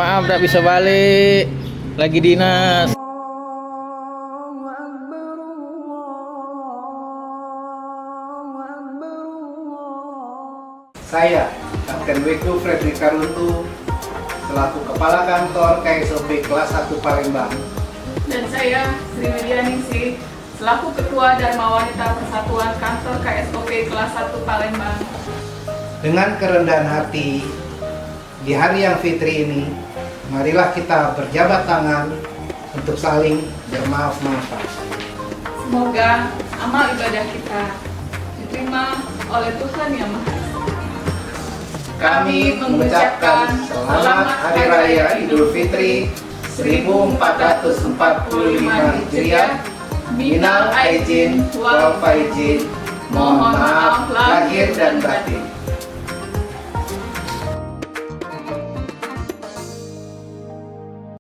maaf tidak bisa balik, lagi dinas. Saya, Kapten Wiku Fredrik Karuntu, selaku Kepala Kantor KSOP Kelas 1 Palembang. Dan saya, Sri Widianingsih, selaku Ketua Dharma Wanita Persatuan Kantor KSOP Kelas 1 Palembang. Dengan kerendahan hati, di hari yang fitri ini, marilah kita berjabat tangan untuk saling bermaaf-maafan. Semoga amal ibadah kita diterima oleh Tuhan Yang Maha Esa. Kami mengucapkan selamat Hari Raya Idul Fitri 1445 Hijriah. Minal aidin wal faizin. Mohon maaf lahir dan batin.